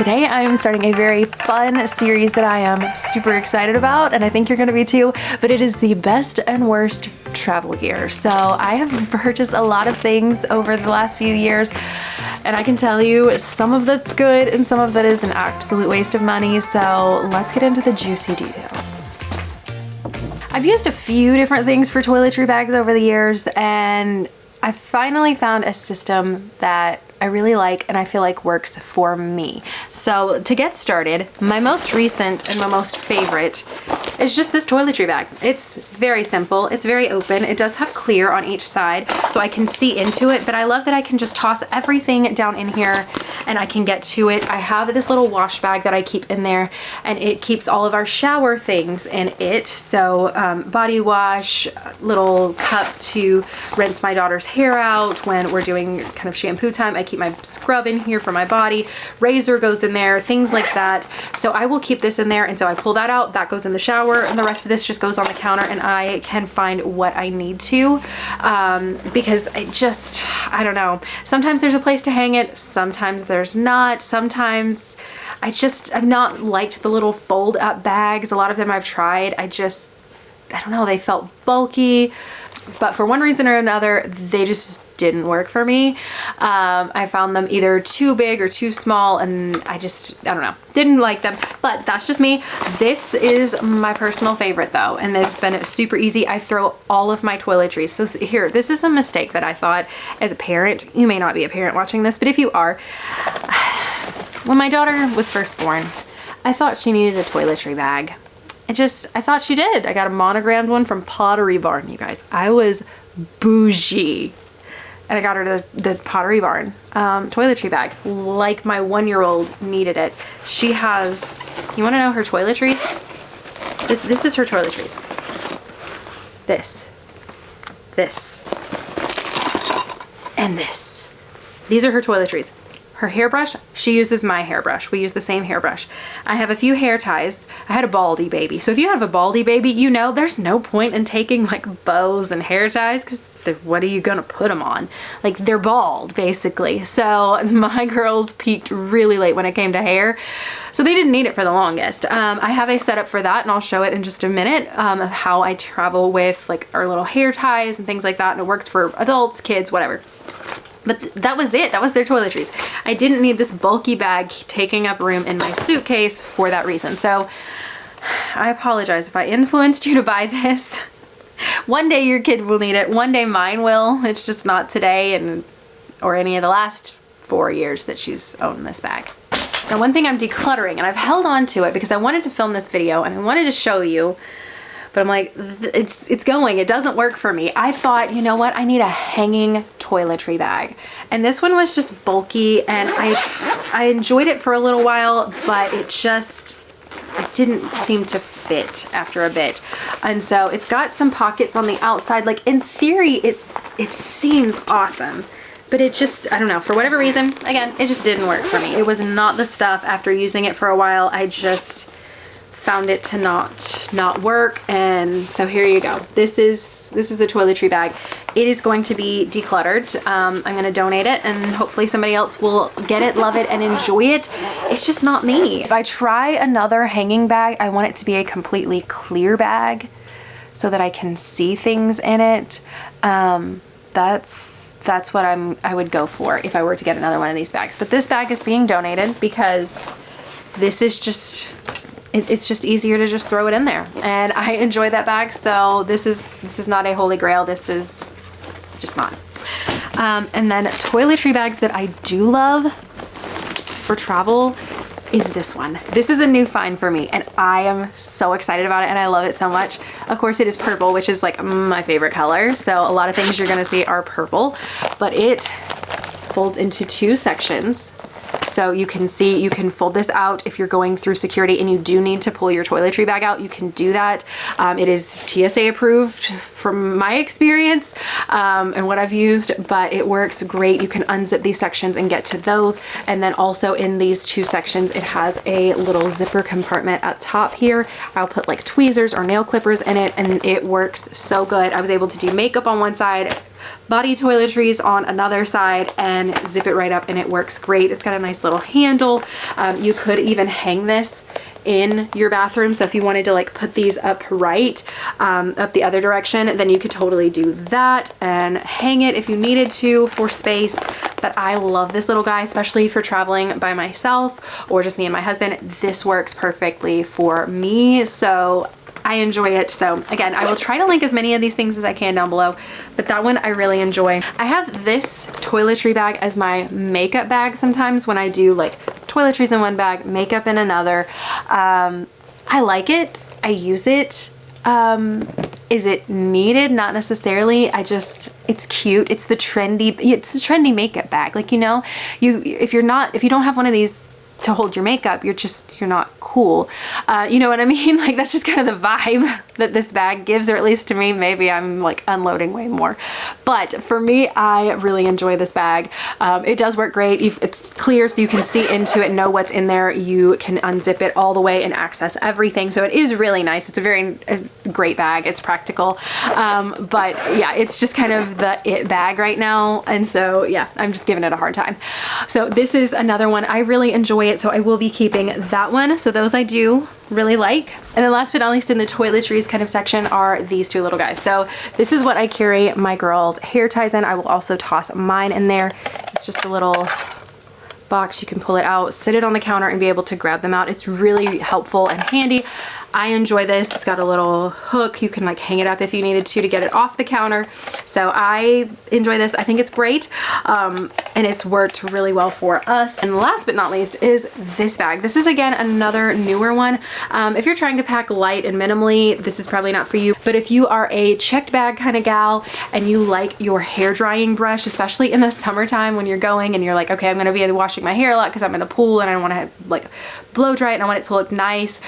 Today I am starting a very fun series that I am super excited about, and I think you're going to be too, but it is the best and worst travel gear. So I have purchased a lot of things over the last few years, and I can tell you some of that's good and some of that is an absolute waste of money. So let's get into the juicy details. I've used a few different things for toiletry bags over the years, and I finally found a system that I really like and I feel like works for me. So to get started, my most recent and my most favorite is just this toiletry bag. It's very simple, it's very open, it does have clear on each side so I can see into it, but I love that I can just toss everything down in here and I can get to it. I have this little wash bag that I keep in there, and it keeps all of our shower things in it. So body wash, little cup to rinse my daughter's hair out when we're doing kind of shampoo time. I keep my scrub in here for my body, razor goes in there, things like that. So I will keep this in there, and so I pull that out, that goes in the shower, and the rest of this just goes on the counter, and I can find what I need to because I don't know, sometimes there's a place to hang it, sometimes there's not, sometimes I've not liked the little fold up bags. A lot of them I've tried, I don't know, they felt bulky, but for one reason or another they just didn't work for me. I found them either too big or too small, and I don't know, didn't like them, but that's just me. This is my personal favorite though, and it's been super easy. I throw all of my toiletries. So here, this is a mistake that I thought as a parent. You may not be a parent watching this, but if you are, when my daughter was first born, I thought she needed a toiletry bag. I thought she did. I got a monogrammed one from Pottery Barn, you guys. I was bougie. And I got her the Pottery Barn toiletry bag, like my 1-year-old needed it. She has, you wanna know her toiletries? This is her toiletries. This, and this. These are her toiletries. Her hairbrush, she uses my hairbrush. We use the same hairbrush. I have a few hair ties. I had a baldy baby. So if you have a baldy baby, you know there's no point in taking like bows and hair ties, because what are you gonna put them on? Like, they're bald basically. So my girls peaked really late when it came to hair. So they didn't need it for the longest. I have a setup for that, and I'll show it in just a minute of how I travel with like our little hair ties and things like that. And it works for adults, kids, whatever. But that was it. That was their toiletries. I didn't need this bulky bag taking up room in my suitcase for that reason. So I apologize if I influenced you to buy this. One day your kid will need it. One day mine will. It's just not today or any of the last 4 years that she's owned this bag. Now, one thing I'm decluttering, and I've held on to it because I wanted to film this video and I wanted to show you, but I'm like, it's going, it doesn't work for me. I thought, you know what, I need a hanging toiletry bag. And this one was just bulky, and I enjoyed it for a little while, but it didn't seem to fit after a bit. And so it's got some pockets on the outside. Like, in theory, it seems awesome, but it just, I don't know, for whatever reason, again, it just didn't work for me. It was not the stuff. After using it for a while, I just found it to not work. And so here you go. This is the toiletry bag. It is going to be decluttered. I'm going to donate it, and hopefully somebody else will get it, love it, and enjoy it. It's just not me. If I try another hanging bag, I want it to be a completely clear bag so that I can see things in it. That's what I would go for if I were to get another one of these bags. But this bag is being donated because this is just, it's just easier to just throw it in there, and I enjoy that bag. So this is not a holy grail. This is just not. And then toiletry bags that I do love for travel is this one. This is a new find for me, and I am so excited about it, and I love it so much. Of course, it is purple, which is like my favorite color. So a lot of things you're gonna see are purple, but it folds into 2 sections. So you can see, you can fold this out if you're going through security and you do need to pull your toiletry bag out, you can do that. It is TSA approved from my experience and what I've used, but it works great. You can unzip these sections and get to those. And then also in these 2 sections, it has a little zipper compartment at top here. I'll put like tweezers or nail clippers in it, and it works so good. I was able to do makeup on one side, body toiletries on another side and zip it right up, and it works great. It's got a nice little handle. You could even hang this in your bathroom, so if you wanted to like put these upright up the other direction, then you could totally do that and hang it if you needed to for space. But I love this little guy, especially for traveling by myself or just me and my husband. This works perfectly for me, so I enjoy it. So again, I will try to link as many of these things as I can down below, but that one I really enjoy. I have this toiletry bag as my makeup bag sometimes when I do like toiletries in one bag, makeup in another. I like it. I use it. Is it needed? Not necessarily. It's cute. It's the trendy makeup bag. Like, you know, if you don't have one of these to hold your makeup, you're not cool. You know what I mean? Like, that's just kind of the vibe that this bag gives, or at least to me. Maybe I'm like unloading way more, but for me, I really enjoy this bag. It does work great. It's clear, so you can see into it, know what's in there. You can unzip it all the way and access everything. So it is really nice. It's a great bag. It's practical. But yeah, it's just kind of the it bag right now. And so yeah, I'm just giving it a hard time. So this is another one. I really enjoy it, so I will be keeping that one. So those I do really like. And then last but not least in the toiletries kind of section are these two little guys. So this is what I carry my girls' hair ties in. I will also toss mine in there. It's just a little box. You can pull it out, sit it on the counter, and be able to grab them out. It's really helpful and handy. I enjoy this. It's got a little hook. You can like hang it up if you needed to get it off the counter. So I enjoy this. I think it's great. And it's worked really well for us. And last but not least is this bag. This is again another newer one. If you're trying to pack light and minimally, this is probably not for you. But if you are a checked bag kind of gal and you like your hair drying brush, especially in the summertime when you're going and you're like, okay, I'm going to be washing my hair a lot because I'm in the pool and I want to like blow dry it and I want it to look nice.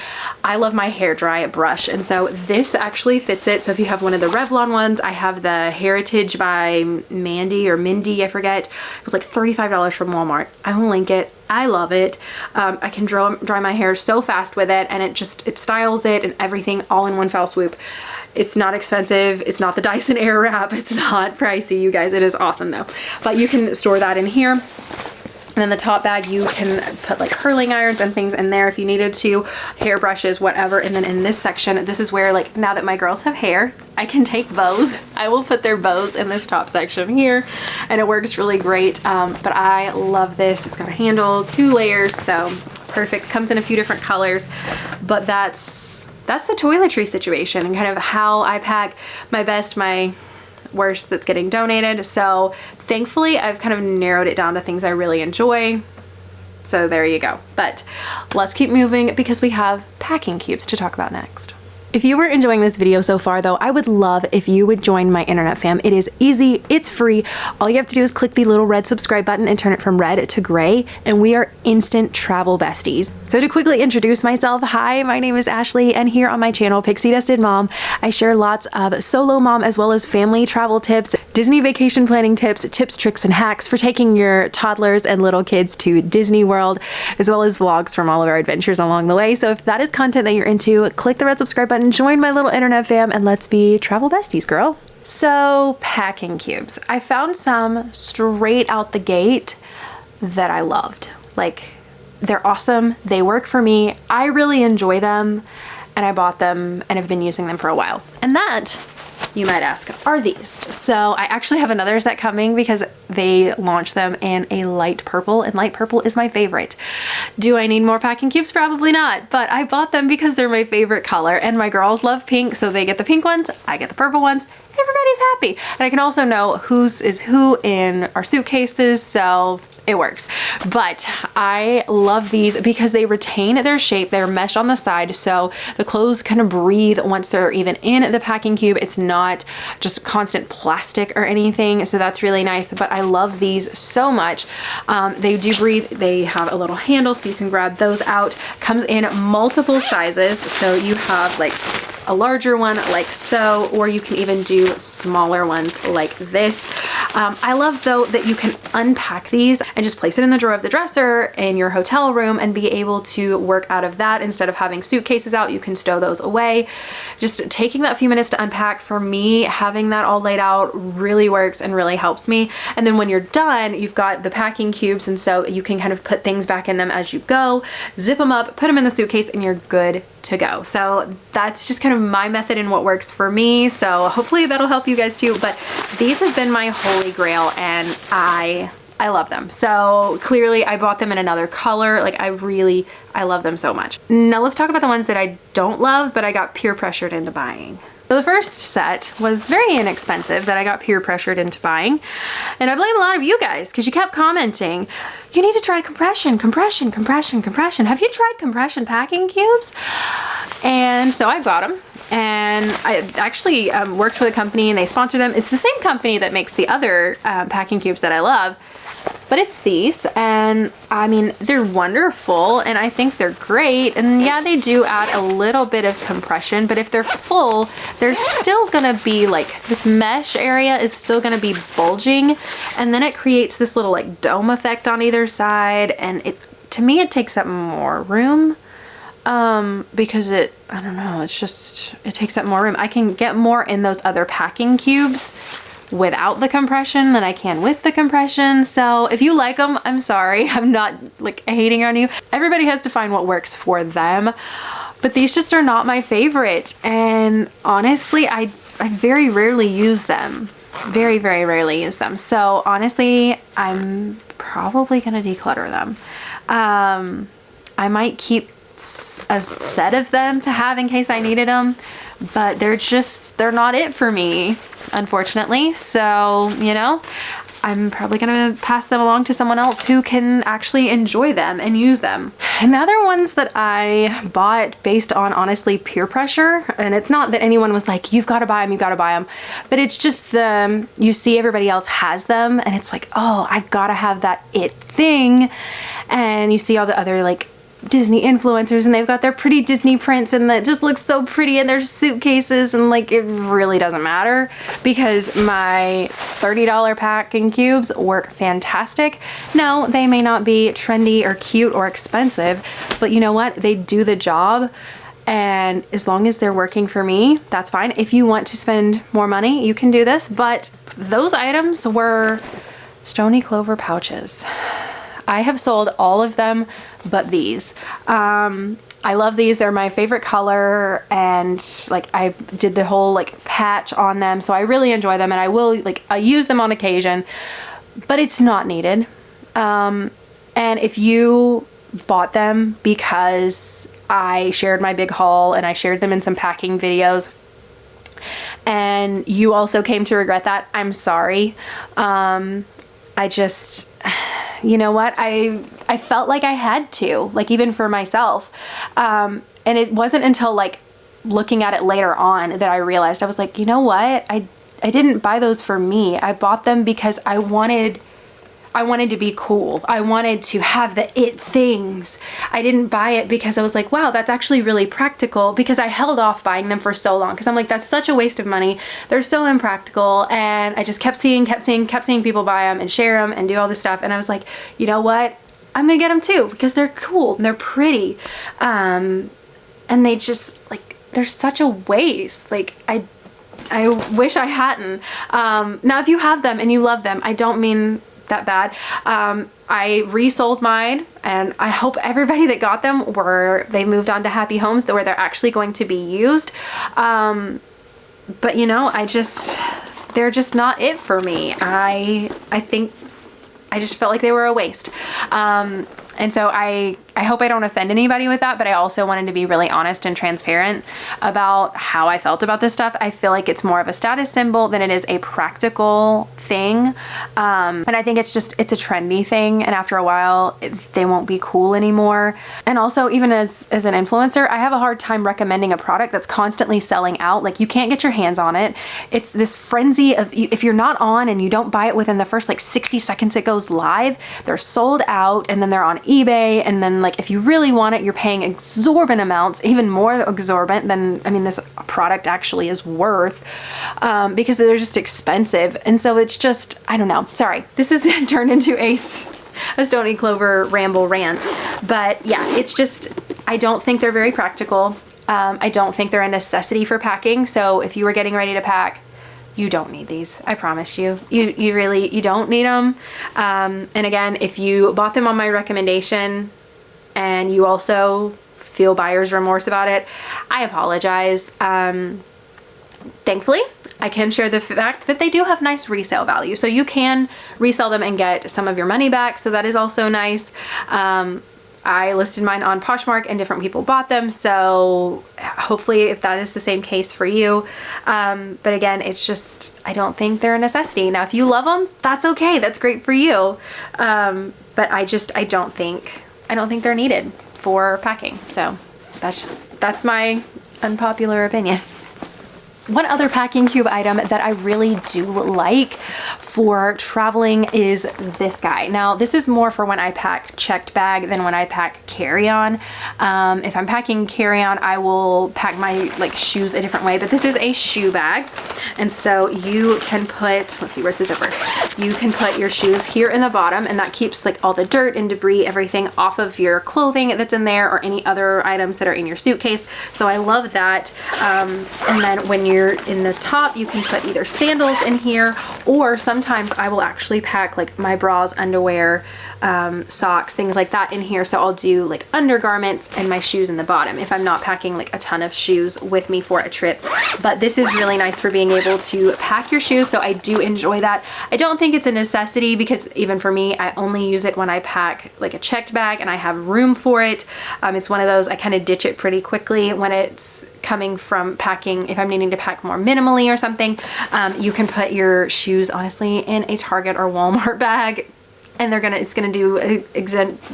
I love my hair dry brush, and so this actually fits it. So if you have one of the Revlon ones, I have the Heritage by Mindy, I forget. It was like $35 from Walmart. I will link it. I love it. I can dry my hair so fast with it, and it styles it and everything all in one foul swoop. It's not expensive. It's not the Dyson Airwrap. It's not pricey, you guys. It is awesome though. But you can store that in here. And then the top bag, you can put like curling irons and things in there if you needed to, hairbrushes, whatever. And then in this section, this is where, like, now that my girls have hair, I can take bows. I will put their bows in this top section here, and it works really great. But I love this. It's got a handle, 2 layers, so perfect. Comes in a few different colors, but that's the toiletry situation and kind of how I pack my best, my worst that's getting donated. So thankfully I've kind of narrowed it down to things I really enjoy. So there you go. But let's keep moving because we have packing cubes to talk about next. If you were enjoying this video so far though, I would love if you would join my internet fam. It is easy, it's free. All you have to do is click the little red subscribe button and turn it from red to gray, and we are instant travel besties. So to quickly introduce myself, hi, my name is Ashley, and here on my channel, Pixie Dusted Mom, I share lots of solo mom as well as family travel tips, Disney vacation planning tips, tricks, and hacks for taking your toddlers and little kids to Disney World, as well as vlogs from all of our adventures along the way. So if that is content that you're into, click the red subscribe button, join my little internet fam, and let's be travel besties, girl. So packing cubes. I found some straight out the gate that I loved. Like, they're awesome. They work for me. I really enjoy them, and I bought them and have been using them for a while. And that, you might ask, are these. So I actually have another set coming because they launched them in a light purple, and light purple is my favorite. Do I need more packing cubes? Probably not, but I bought them because they're my favorite color, and my girls love pink, so they get the pink ones, I get the purple ones. Everybody's happy. And I can also know whose is who in our suitcases, so it works. But I love these because they retain their shape. They're mesh on the side, so the clothes kind of breathe once they're even in the packing cube. It's not just constant plastic or anything, so that's really nice. But I love these so much. They do breathe. They have a little handle so you can grab those out. Comes in multiple sizes, so you have like a larger one like so, or you can even do smaller ones like this. I love though that you can unpack these and just place it in the drawer of the dresser in your hotel room and be able to work out of that instead of having suitcases out. You can stow those away. Just taking that few minutes to unpack, for me, having that all laid out really works and really helps me. And then when you're done, you've got the packing cubes, and so you can kind of put things back in them as you go, zip them up, put them in the suitcase, and you're good to go. So that's just kind of my method and what works for me. So hopefully that'll help you guys too. But these have been my holy grail, and I love them. So clearly I bought them in another color. Like I love them so much. Now let's talk about the ones that I don't love, but I got peer pressured into buying. So the first set was very inexpensive that I got peer pressured into buying. And I blame a lot of you guys because you kept commenting, you need to try compression, compression, compression, compression. Have you tried compression packing cubes? And so I got them. And I actually worked with a company and they sponsored them. It's the same company that makes the other packing cubes that I love. But it's these, and I mean, they're wonderful and I think they're great. And yeah, they do add a little bit of compression, but if they're full, they're still gonna be like, this mesh area is still gonna be bulging, and then it creates this little like dome effect on either side, and to me it takes up more room because I don't know, it takes up more room. I can get more in those other packing cubes without the compression than I can with the compression. So if you like them, I'm sorry. I'm not like hating on you. Everybody has to find what works for them. But these just are not my favorite. And honestly, I very rarely use them. Very, very rarely use them. So honestly, I'm probably gonna declutter them. I might keep a set of them to have in case I needed them, but they're not it for me, unfortunately. So, you know, I'm probably gonna pass them along to someone else who can actually enjoy them and use them. And the other ones that I bought based on honestly peer pressure, and it's not that anyone was like, you've got to buy them, you got to buy them, but it's just you see everybody else has them and it's like, oh, I've got to have that it thing. And you see all the other like Disney influencers and they've got their pretty Disney prints and that just looks so pretty in their suitcases, and like it really doesn't matter because my $30 packing cubes work fantastic. No, they may not be trendy or cute or expensive, but you know what? They do the job, and as long as they're working for me, that's fine. If you want to spend more money, you can do this, but those items were Stony Clover pouches. I have sold all of them but these. I love these. They're my favorite color, and like I did the whole like patch on them, so I really enjoy them, and I use them on occasion, but it's not needed. And if you bought them because I shared my big haul and I shared them in some packing videos and you also came to regret that, I'm sorry. You know what? I felt like I had to, like even for myself. And it wasn't until like looking at it later on that I realized, I was like, you know what? I didn't buy those for me. I bought them because I wanted to be cool. I wanted to have the it things. I didn't buy it because I was like, wow, that's actually really practical, because I held off buying them for so long because I'm like, that's such a waste of money. They're so impractical. And I just kept seeing people buy them and share them and do all this stuff. And I was like, you know what? I'm gonna get them too because they're cool and they're pretty. And they just like, they're such a waste. Like I wish I hadn't. Now if you have them and you love them, I don't mean that bad. I resold mine, and I hope everybody that got them they moved on to happy homes where they're actually going to be used. But you know, they're just not it for me. I think I just felt like they were a waste. And so I hope I don't offend anybody with that, but I also wanted to be really honest and transparent about how I felt about this stuff. I feel like it's more of a status symbol than it is a practical thing. And I think it's a trendy thing, and after a while they won't be cool anymore. And also, even as an influencer, I have a hard time recommending a product that's constantly selling out. Like you can't get your hands on it. It's this frenzy of, if you're not on and you don't buy it within the first like 60 seconds it goes live, they're sold out, and then they're on eBay, and then like if you really want it, you're paying exorbitant amounts, even more exorbitant than, I mean, this product actually is worth, because they're just expensive. And so it's just, I don't know, sorry, this is turned into a Stony Clover ramble rant, but yeah, it's just, I don't think they're very practical. I don't think they're a necessity for packing. So if you were getting ready to pack, you don't need these. I promise you. You really don't need them. And again, if you bought them on my recommendation and you also feel buyer's remorse about it, I apologize. Thankfully, I can share the fact that they do have nice resale value. So you can resell them and get some of your money back. So that is also nice. I listed mine on Poshmark and different people bought them. So hopefully if that is the same case for you. But again, it's just, I don't think they're a necessity. Now, if you love them, that's okay. That's great for you. But I don't think they're needed for packing. So that's my unpopular opinion. One other packing cube item that I really do like for traveling is this guy. Now, this is more for when I pack checked bag than when I pack carry-on. If I'm packing carry-on, I will pack my shoes a different way, but this is a shoe bag. And so you can put, let's see, where's the zipper? You can put your shoes here in the bottom, and that keeps all the dirt and debris, everything off of your clothing that's in there or any other items that are in your suitcase. So I love that. And then when you're in the top, you can put either sandals in here, or sometimes I will actually pack my bras, underwear, socks, things like that in here. So I'll do undergarments and my shoes in the bottom if I'm not packing a ton of shoes with me for a trip. But this is really nice for being able to pack your shoes. So I do enjoy that. I don't think it's a necessity because even for me, I only use it when I pack a checked bag and I have room for it. It's one of those, I kind of ditch it pretty quickly when it's coming from packing. If I'm needing to pack more minimally or something, you can put your shoes honestly in a Target or Walmart bag, and it's gonna do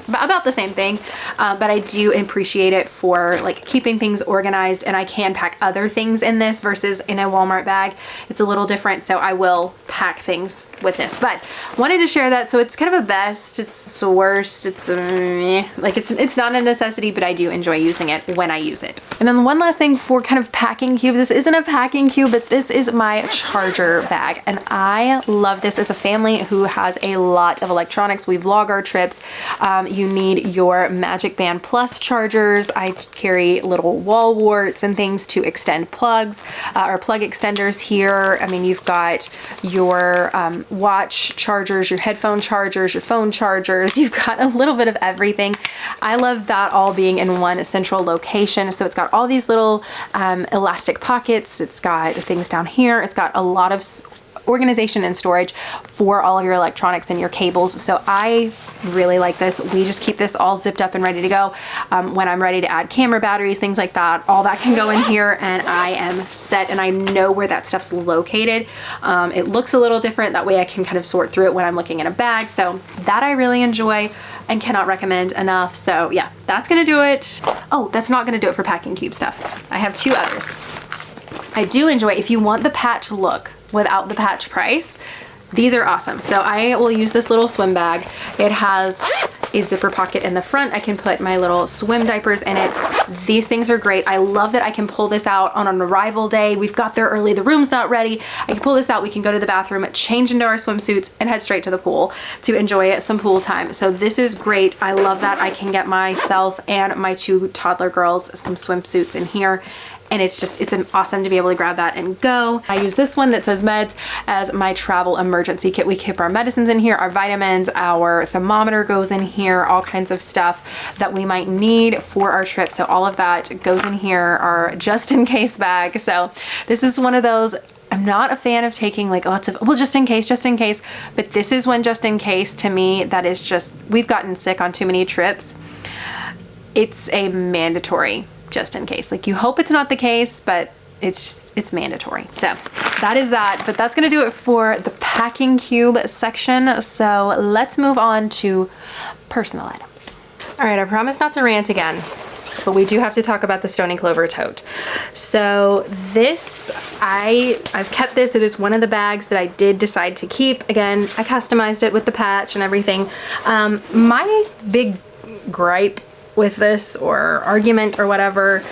about the same thing. But I do appreciate it for keeping things organized, and I can pack other things in this versus in a Walmart bag. It's a little different, so I will pack things with this. But wanted to share that. So it's kind of a best, it's a worst, it's not a necessity, but I do enjoy using it when I use it. And then one last thing for kind of packing cube. This isn't a packing cube, but this is my charger bag, and I love this. As a family who has a lot of electronics, we vlog our trips. You need your Magic Band Plus chargers. I carry little wall warts and things to extend plugs or plug extenders here. I mean, you've got your watch chargers, your headphone chargers, your phone chargers. You've got a little bit of everything. I love that all being in one central location. So it's got all these little elastic pockets. It's got things down here. It's got a lot of organization and storage for all of your electronics and your cables. So I really like this. We just keep this all zipped up and ready to go. When I'm ready to add camera batteries, things like that, all that can go in here and I am set, and I know where that stuff's located. It looks a little different. That way I can kind of sort through it when I'm looking in a bag. So that I really enjoy and cannot recommend enough. So yeah, that's gonna do it. Oh, that's not gonna do it for packing cube stuff. I have two others. I do enjoy, if you want the patch look without the patch price, these are awesome. So I will use this little swim bag. It has a zipper pocket in the front. I can put my little swim diapers in it. These things are great. I love that I can pull this out on an arrival day. We've got there early, the room's not ready. I can pull this out, we can go to the bathroom, change into our swimsuits, and head straight to the pool to enjoy some pool time. So this is great. I love that I can get myself and my two toddler girls some swimsuits in here. And it's awesome to be able to grab that and go. I use this one that says meds as my travel emergency kit. We keep our medicines in here, our vitamins, our thermometer goes in here, all kinds of stuff that we might need for our trip. So all of that goes in here, our just in case bag. So this is one of those, I'm not a fan of taking lots of, well, just in case, but this is one just in case to me that is just, we've gotten sick on too many trips. It's a mandatory just in case. You hope it's not the case, but it's mandatory. So that is that, but that's gonna do it for the packing cube section. So let's move on to personal items. All right, I promise not to rant again, but we do have to talk about the Stony Clover tote. So this, I've kept this. It is one of the bags that I did decide to keep. Again, I customized it with the patch and everything. My big gripe with this, or argument or whatever,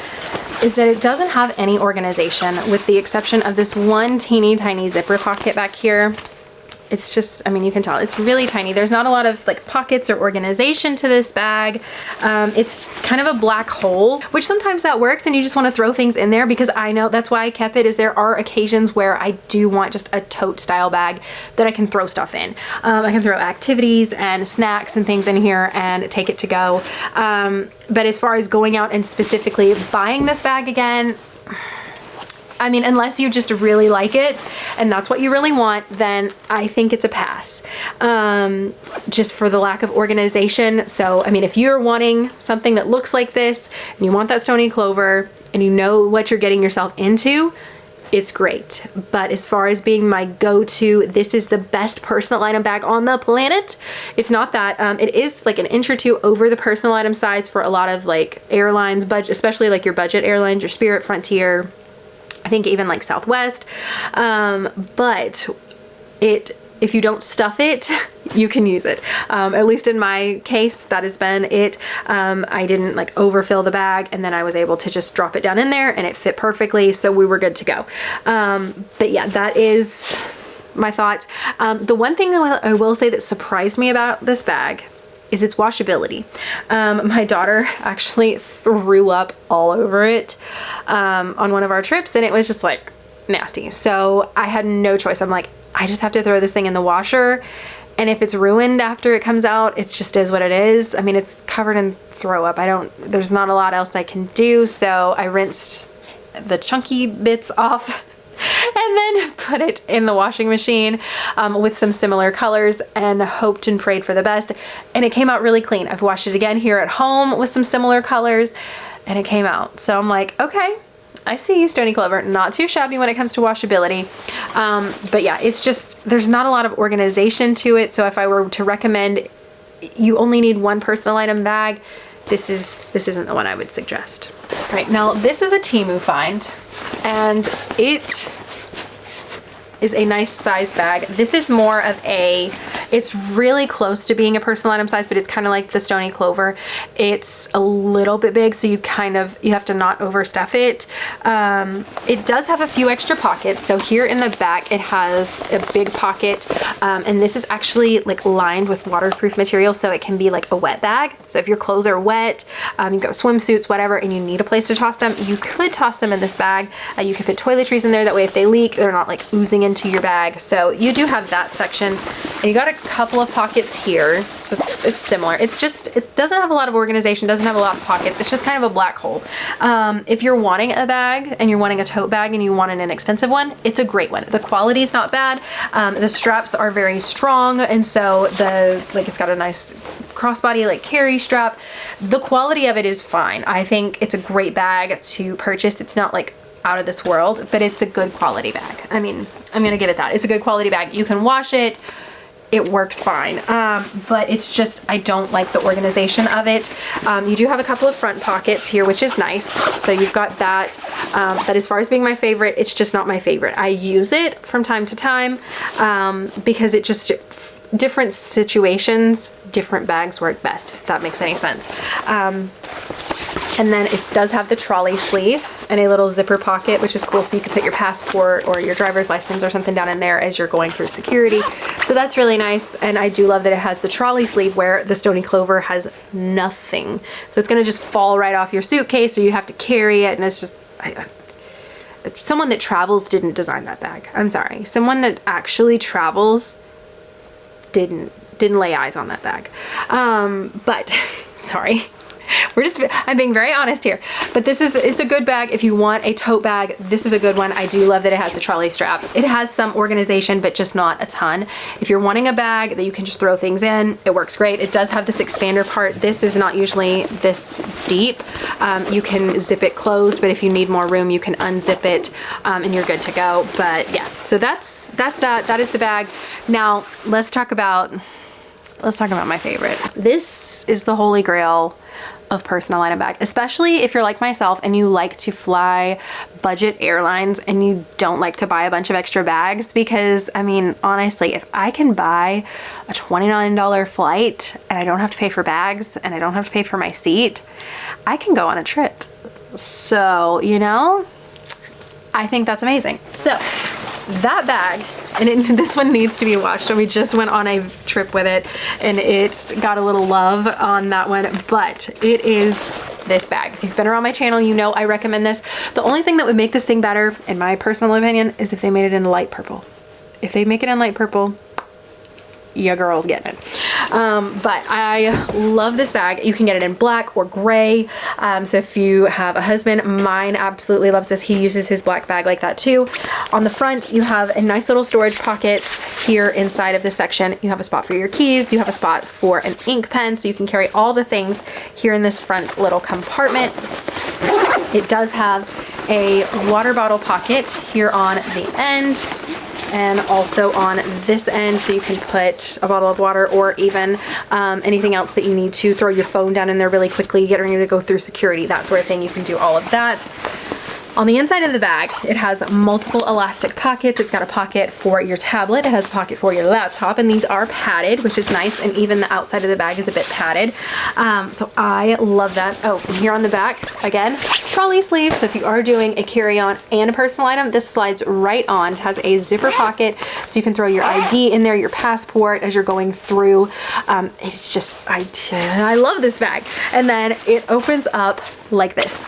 is that it doesn't have any organization with the exception of this one teeny tiny zipper pocket back here. It's just, I mean, you can tell it's really tiny. There's not a lot of like pockets or organization to this bag. It's kind of a black hole, which sometimes that works and you just want to throw things in there, because I know that's why I kept it, is there are occasions where I do want just a tote style bag that I can throw stuff in. I can throw activities and snacks and things in here and take it to go. But as far as going out and specifically buying this bag again, I mean, unless you just really like it and that's what you really want, then I think it's a pass, just for the lack of organization. So, I mean, if you're wanting something that looks like this and you want that stony clover and you know what you're getting yourself into, it's great. But as far as being my go-to, this is the best personal item bag on the planet. It's not that. It is like an inch or two over the personal item size for a lot of like airlines, budget, especially like your budget airlines, your Spirit, Frontier, I think even like Southwest, but if you don't stuff it, you can use it. At least in my case, that has been it. I didn't like overfill the bag, and then I was able to just drop it down in there and it fit perfectly, so we were good to go. But yeah, that is my thoughts. The one thing that I will say that surprised me about this bag is its washability. My daughter actually threw up all over it on one of our trips, and it was just like nasty. So I had no choice. I'm like, I just have to throw this thing in the washer, and if it's ruined after it comes out, it just is what it is. I mean, it's covered in throw up. There's not a lot else I can do, so I rinsed the chunky bits off and then put it in the washing machine with some similar colors and hoped and prayed for the best. And it came out really clean. I've washed it again here at home with some similar colors and it came out. So I'm like, okay, I see you, Stony Clover. Not too shabby when it comes to washability. But yeah, it's just, there's not a lot of organization to it. So if I were to recommend, you only need one personal item bag, this isn't the one I would suggest. All right, now this is a Temu find, and it is a nice size bag. This is more of it's really close to being a personal item size, but it's kind of like the Stony Clover. It's a little bit big, so you have to not overstuff it. It does have a few extra pockets. So here in the back, it has a big pocket, and this is actually like lined with waterproof material, so it can be like a wet bag. So if your clothes are wet, you've got swimsuits, whatever, and you need a place to toss them, you could toss them in this bag. You could put toiletries in there. That way, if they leak, they're not like oozing into your bag. So you do have that section, and you got a couple of pockets here, so it's similar. It's just, it doesn't have a lot of organization, doesn't have a lot of pockets. It's just kind of a black hole. If you're wanting a bag and you're wanting a tote bag and you want an inexpensive one, it's a great one. The quality is not bad. The straps are very strong, and so it's got a nice crossbody like carry strap. The quality of it is fine. I think it's a great bag to purchase. It's not like out of this world, but it's a good quality bag. I mean, I'm gonna give it that. It's a good quality bag. You can wash it. It works fine. But it's just, I don't like the organization of it. You do have a couple of front pockets here, which is nice. So you've got that. But as far as being my favorite, it's just not my favorite. I use it from time to time because it just, different situations, different bags work best, if that makes any sense. And then it does have the trolley sleeve and a little zipper pocket, which is cool. So you can put your passport or your driver's license or something down in there as you're going through security. So that's really nice. And I do love that it has the trolley sleeve where the Stony Clover has nothing. So it's going to just fall right off your suitcase, or you have to carry it. And it's just, someone that travels didn't design that bag. I'm sorry. Someone that actually travels didn't lay eyes on that bag. But sorry. I'm being very honest here, but it's a good bag. If you want a tote bag, this is a good one. I do love that it has the trolley strap. It has some organization, but just not a ton. If you're wanting a bag that you can just throw things in, it works great. It does have this expander part. This is not usually this deep. You can zip it closed, but if you need more room, you can unzip it and you're good to go. But yeah, so that's that. That is the bag. Now let's talk about let's talk about my favorite. This is the holy grail of personal item bag, especially if you're like myself and you like to fly budget airlines and you don't like to buy a bunch of extra bags, because I mean, honestly, if I can buy a $29 flight and I don't have to pay for bags and I don't have to pay for my seat, I can go on a trip. So, you know, I think that's amazing. So that bag, and this one needs to be washed. We just went on a trip with it and it got a little love on that one, but it is this bag. If you've been around my channel, you know I recommend this. The only thing that would make this thing better, in my personal opinion, is if they made it in light purple. If they make it in light purple, your girl's getting it. But I love this bag. You can get it in black or gray. So if you have a husband, mine absolutely loves this. He uses his black bag like that too. On the front, you have a nice little storage pockets here inside of this section. You have a spot for your keys. You have a spot for an ink pen, so you can carry all the things here in this front little compartment. It does have a water bottle pocket here on the end, and also on this end, so you can put a bottle of water or even anything else that you need to. Throw your phone down in there really quickly, get ready to go through security, that sort of thing. You can do all of that. On the inside of the bag, it has multiple elastic pockets. It's got a pocket for your tablet. It has a pocket for your laptop, and these are padded, which is nice. And even the outside of the bag is a bit padded. So I love that. Oh, and here on the back, again, trolley sleeve. So if you are doing a carry-on and a personal item, this slides right on. It has a zipper pocket, so you can throw your ID in there, your passport as you're going through. It's just, I love this bag. And then it opens up like this.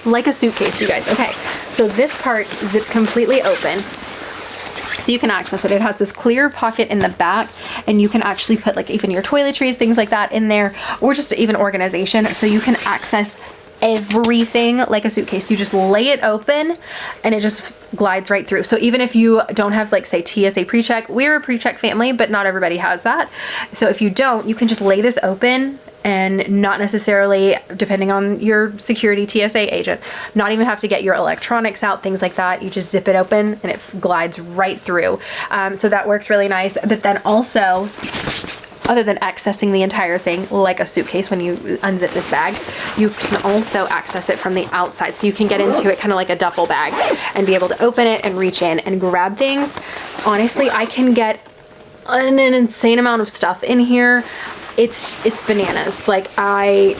Like a suitcase, you guys. Okay, so this part zips completely open, so you can access it. It has this clear pocket in the back, and you can actually put like even your toiletries, things like that in there, or just even organization, so you can access everything like a suitcase. You just lay it open and it just glides right through. So even if you don't have, like, say, TSA pre-check, we're a pre-check family, but not everybody has that. So if you don't, you can just lay this open and not necessarily, depending on your security TSA agent, not even have to get your electronics out, things like that. You just zip it open and it glides right through. So that works really nice. But then also, other than accessing the entire thing like a suitcase when you unzip this bag, you can also access it from the outside. So you can get into it kind of like a duffel bag and be able to open it and reach in and grab things. Honestly, I can get an insane amount of stuff in here. It's bananas. Like, I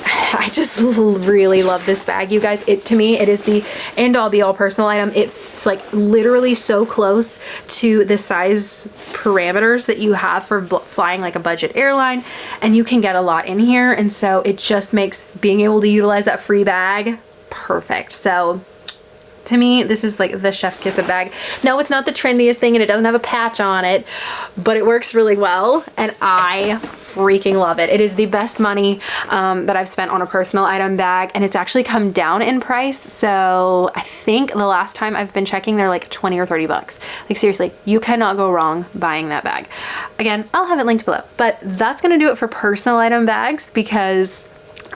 just really love this bag, you guys. To me, it is the end all be all personal item. It's like literally so close to the size parameters that you have for flying like a budget airline, and you can get a lot in here. And so it just makes being able to utilize that free bag perfect. So to me, this is like the chef's kiss of bag. No, it's not the trendiest thing and it doesn't have a patch on it, but it works really well and I freaking love it. It is the best money that I've spent on a personal item bag, and it's actually come down in price. So I think the last time I've been checking, they're like 20 or 30 bucks. Like, seriously, you cannot go wrong buying that bag. Again, I'll have it linked below, but that's gonna do it for personal item bags, because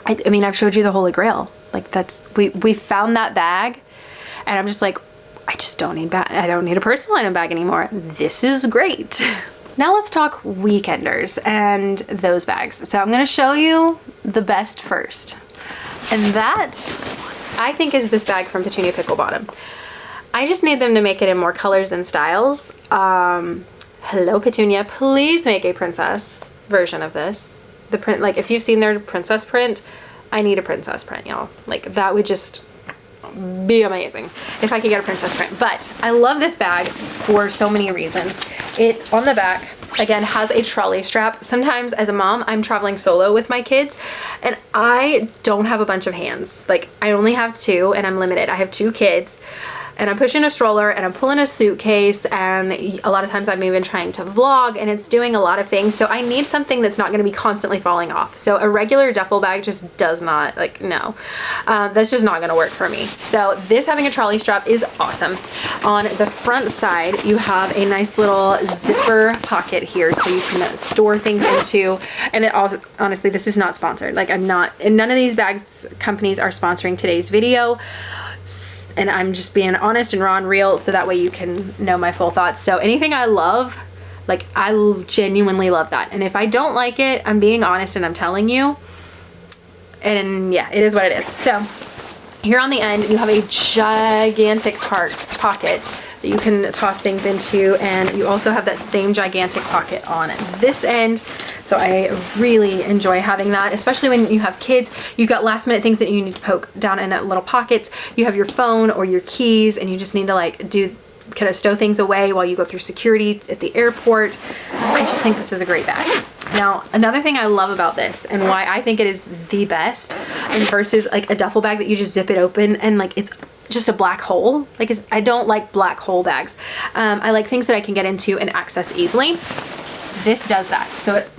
I mean, I've showed you the holy grail. Like, that's, we found that bag. And I'm just like, I just don't need I don't need a personal item bag anymore. This is great. Now let's talk weekenders and those bags. So I'm gonna show you the best first. And that, I think, is this bag from Petunia Pickle Bottom. I just need them to make it in more colors and styles. Hello Petunia, please make a princess version of this. The print, like, if you've seen their princess print, I need a princess print, y'all. Like, that would just be amazing if I could get a princess print. But I love this bag for so many reasons. It, on the back, again, has a trolley strap. Sometimes as a mom, I'm traveling solo with my kids and I don't have a bunch of hands. Like, I only have two and I'm limited. I have two kids and I'm pushing a stroller and I'm pulling a suitcase, and a lot of times I'm even trying to vlog and it's doing a lot of things. So I need something that's not going to be constantly falling off. So a regular duffel bag just does not, like, no, that's just not going to work for me. So this, having a trolley strap, is awesome. On the front side, you have a nice little zipper pocket here, so you can store things into. And it, honestly, this is not sponsored. Like, I'm not, and none of these bags companies are sponsoring today's video. And I'm just being honest and raw and real, so that way you can know my full thoughts. So anything I love, Like, I genuinely love that. And if I don't like it, I'm being honest and I'm telling you. And yeah, it is what it is. So here on the end, you have a gigantic pocket that you can toss things into, and you also have that same gigantic pocket on this end. So I really enjoy having that, especially when you have kids. You've got last minute things that you need to poke down in little pockets. You have your phone or your keys, and you just need to like kind of stow things away while you go through security at the airport. I just think this is a great bag. Now, another thing I love about this and why I think it is the best, and versus like a duffel bag that you just zip it open and like it's just a black hole. Like, I don't like black hole bags. I like things that I can get into and access easily. This does that. So it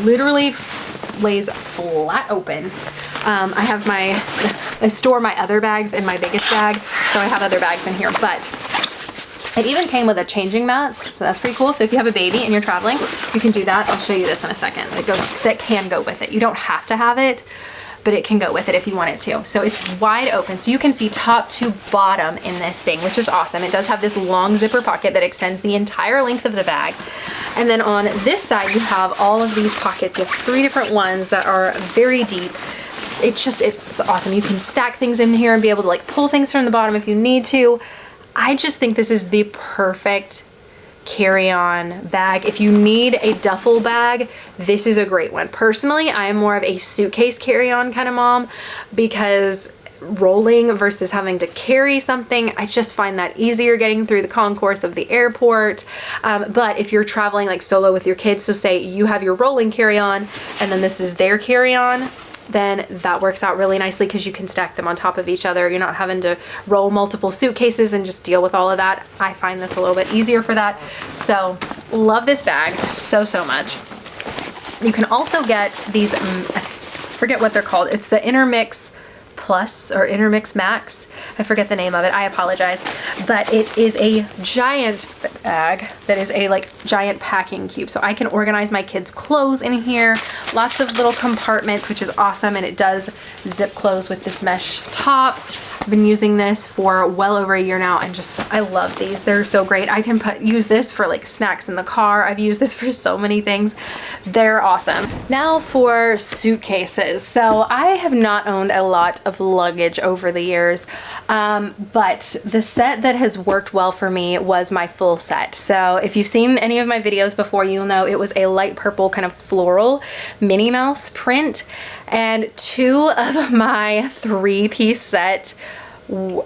literally lays flat open. I store my other bags in my biggest bag, so I have other bags in here, but it even came with a changing mat, so that's pretty cool. So if you have a baby and you're traveling, you can do that. I'll show you this in a second. That can go with it. You don't have to have it, but it can go with it if you want it to. So it's wide open, so you can see top to bottom in this thing, which is awesome. It does have this long zipper pocket that extends the entire length of the bag. And then on this side, you have all of these pockets. You have 3 different ones that are very deep. It's awesome. You can stack things in here and be able to like pull things from the bottom if you need to. I just think this is the perfect carry-on bag. If you need a duffel bag, this is a great one. Personally, I am more of a suitcase carry-on kind of mom, because rolling versus having to carry something, I just find that easier getting through the concourse of the airport. But if you're traveling like solo with your kids, so say you have your rolling carry-on and then this is their carry-on, then that works out really nicely because you can stack them on top of each other. You're not having to roll multiple suitcases and just deal with all of that. I find this a little bit easier for that. So love this bag so much. You can also get these, I forget what they're called. It's the Intermix Plus or Intermix Max. I forget the name of it. I apologize. But it is a giant bag that is a like giant packing cube. So I can organize my kids' clothes in here. Lots of little compartments, which is awesome. And it does zip close with this mesh top. I've been using this for well over a year now, and I love these. They're so great. I can use this for like snacks in the car. I've used this for so many things. They're awesome. Now for suitcases. So I have not owned a lot of luggage over the years, but the set that has worked well for me was my full set. So if you've seen any of my videos before, you'll know it was a light purple kind of floral Minnie Mouse print, and 2 of my 3-piece set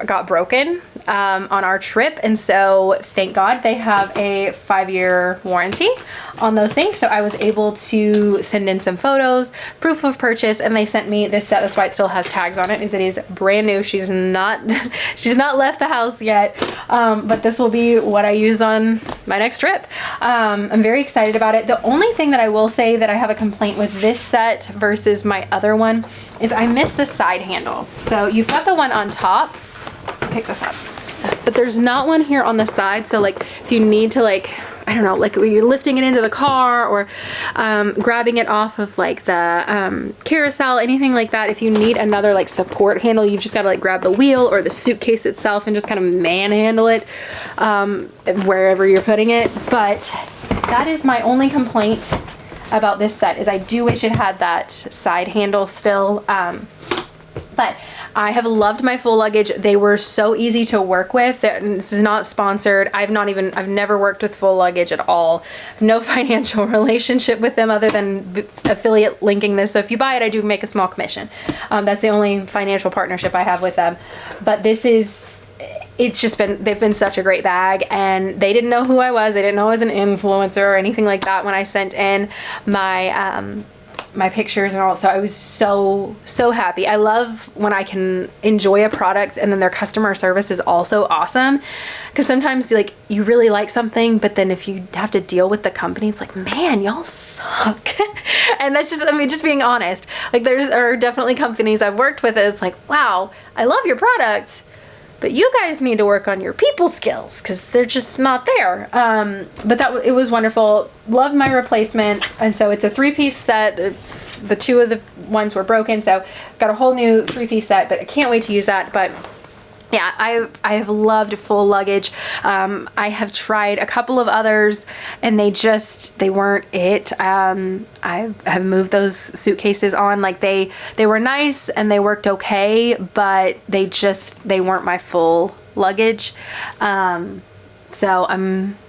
got broken on our trip, and so thank God they have a 5-year warranty on those things. So I was able to send in some photos, proof of purchase, and they sent me this set. That's why it still has tags on it, is it is brand new. She's not left the house yet, but this will be what I use on my next trip. I'm very excited about it. The only thing that I will say that I have a complaint with this set versus my other one is I miss the side handle. So you've got the one on top, pick this up, but there's not one here on the side. So like if you need to, like, I don't know, like you're lifting it into the car or grabbing it off of like the carousel, anything like that, if you need another like support handle, you've just got to like grab the wheel or the suitcase itself and just kind of manhandle it wherever you're putting it. But that is my only complaint about this set, is I do wish it had that side handle still. But I have loved my full luggage. They were so easy to work with. This is not sponsored. I've never worked with full luggage at all. No financial relationship with them other than affiliate linking this. So if you buy it, I do make a small commission. That's the only financial partnership I have with them. But they've been such a great bag, and they didn't know who I was. They didn't know I was an influencer or anything like that when I sent in my my pictures and all. So I was so happy. I love when I can enjoy a product and then their customer service is also awesome, because sometimes like you really like something, but then if you have to deal with the company, it's like, man, y'all suck. And that's just, I mean, just being honest, like there are definitely companies I've worked with that it's like, wow, I love your product, but you guys need to work on your people skills because they're just not there. But it was wonderful. Loved my replacement. And so it's a 3-piece set. It's the 2 of the ones were broken. So got a whole new 3-piece set, but I can't wait to use that. But yeah, I have loved full luggage. I have tried a couple of others and they weren't it. I have moved those suitcases on, like they were nice and they worked okay, but they weren't my full luggage. So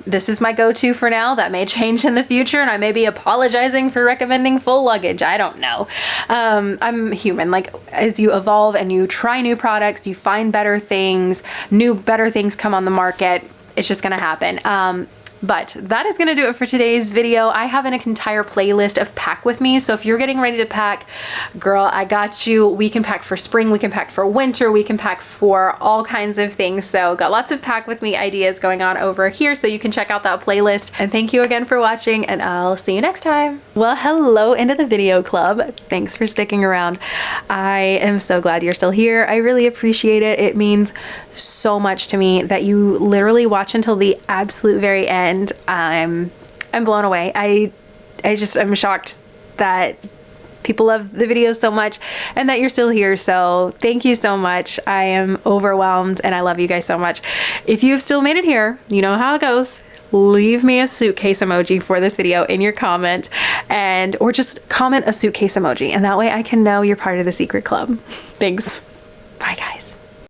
this is my go-to for now. That may change in the future, and I may be apologizing for recommending full luggage. I don't know. I'm human. Like, as you evolve and you try new products, you find better things come on the market. It's just gonna happen. But that is gonna do it for today's video. I have an entire playlist of pack with me. So if you're getting ready to pack, girl, I got you. We can pack for spring, we can pack for winter, we can pack for all kinds of things. So got lots of pack with me ideas going on over here. So you can check out that playlist. And thank you again for watching, and I'll see you next time. Well, hello into the video club. Thanks for sticking around. I am so glad you're still here. I really appreciate it. It means so much to me that you literally watch until the absolute very end. I'm blown away. I'm shocked that people love the videos so much and that you're still here. So thank you so much. I am overwhelmed and I love you guys so much. If you've still made it here, you know how it goes. Leave me a suitcase emoji for this video in your comment, or just comment a suitcase emoji, and that way I can know you're part of the secret club. Thanks. Bye guys.